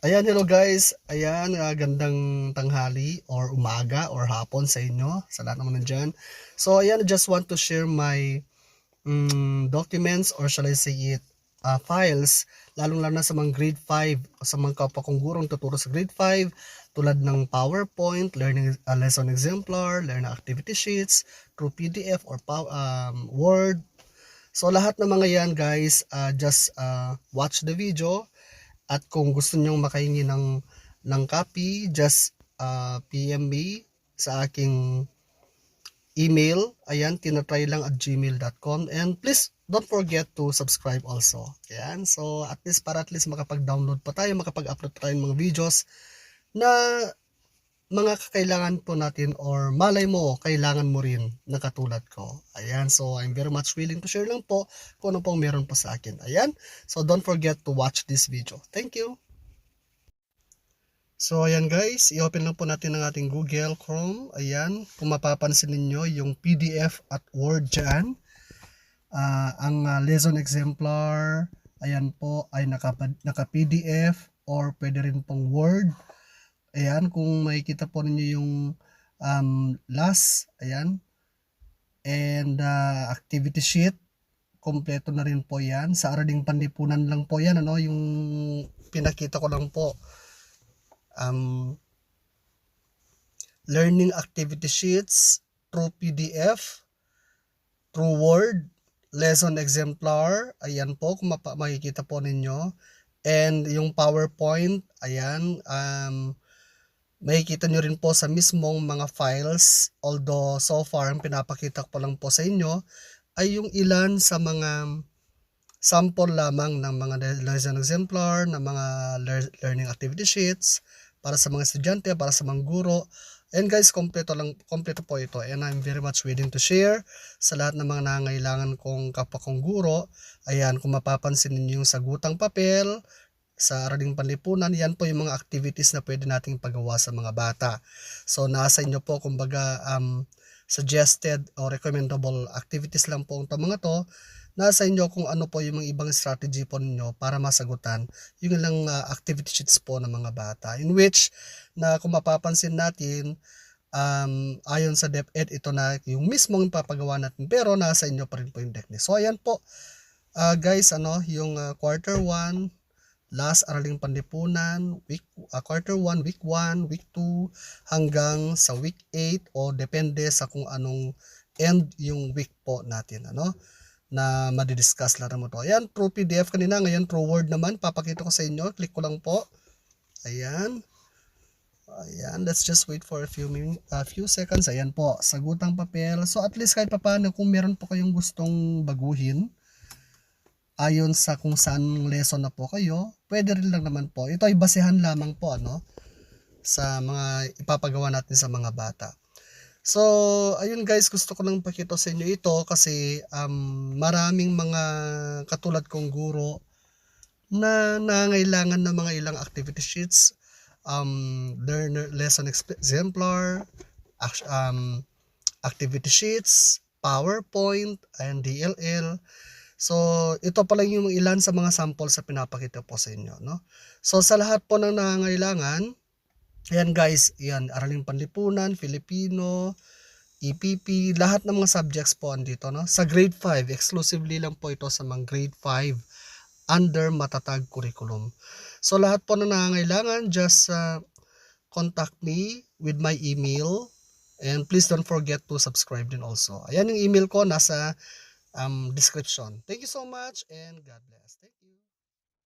Ayan, hello guys. Ayan, gandang tanghali or umaga or hapon sa inyo, sa lahat naman nandyan. So ayan, I just want to share my documents or shall I say it, files, lalong-lalo na sa mga grade 5 o sa mga kapwa kong gurong tuturo sa grade 5 tulad ng PowerPoint, learning lesson exemplar, learning activity sheets, through PDF or Word. So lahat ng mga yan guys, just watch the video. At kung gusto nyong makahingi ng copy, just PM me sa aking email. Ayan, tinatry lang@gmail.com. And please don't forget to subscribe also. Ayan, so at least makapag-download pa tayo, makapag-upload tayo ng mga videos na mga kakailangan po natin or malay mo, kailangan mo rin na katulad ko. Ayan, so I'm very much willing to share lang po kung ano pong meron pa sa akin. Ayan, so don't forget to watch this video. Thank you! So ayan guys, i-open lang po natin ang ating Google Chrome. Ayan, kung mapapansin ninyo yung PDF at Word dyan. Ang lesson exemplar, ayan po ay naka-PDF or pwede rin pong Word. Ayan, kung makikita po ninyo yung last, ayan. And activity sheet, kompleto na rin po yan. Sa Araling Panlipunan lang po yan, ano, yung pinakita ko lang po. Learning activity sheets through PDF, through Word, lesson exemplar, ayan po, kung makikita po ninyo. And yung PowerPoint, ayan, makikita nyo rin po sa mismong mga files. Although so far, ang pinapakita ko lang po sa inyo ay yung ilan sa mga sample lamang ng mga lesson exemplar, ng mga learning activity sheets para sa mga estudyante, para sa mga guro. And guys, kompleto po ito. And I'm very much willing to share sa lahat ng mga nangangailangan kong kapwa kong guro. Ayan, kung mapapansin niyo yung sagutang papel, sa Araling Panlipunan, yan po yung mga activities na pwede nating pagawa sa mga bata. So nasa inyo po, kumbaga suggested or recommendable activities lang po itong mga to. Nasa inyo kung ano po yung mga ibang strategy po ninyo para masagutan yung ilang activity sheets po ng mga bata. In which, na kung mapapansin natin, ayon sa DepEd, ito na yung mismong papagawa natin, pero nasa inyo pa rin po yung technique. So ayan po, guys, yung quarter 1, last Araling Panlipunan, quarter 1, week 1, week 2, hanggang sa week 8 o depende sa kung anong end yung week po natin, na madidiscuss lang mo to. Ayan, through PDF kanina, ngayon through Word naman, papakita ko sa inyo, click ko lang po. Ayan. Ayan, let's just wait for a few seconds. Ayan po, sagutang papel. So at least kahit papaano, kung meron po kayong gustong baguhin, ayon sa kung saan lesson na po kayo, pwede rin lang naman po. Ito ay basehan lamang po sa mga ipapagawa natin sa mga bata. So, ayun guys, gusto ko lang pakita sa inyo ito kasi maraming mga katulad kong guro na nangailangan ng mga ilang activity sheets, lesson exemplar, activity sheets, PowerPoint, and DLL. So, ito pala yung ilan sa mga sample sa pinapakita po sa inyo, no? So, sa lahat po ng nangangailangan, ayan guys, yan, Araling Panlipunan, Filipino, EPP, lahat ng mga subjects po andito, no? Sa grade 5, exclusively lang po ito sa mga grade 5 under Matatag Curriculum. So, lahat po ng nangangailangan, just contact me with my email, and please don't forget to subscribe din also. Ayan yung email ko, nasa description. Thank you so much and God bless. Thank you.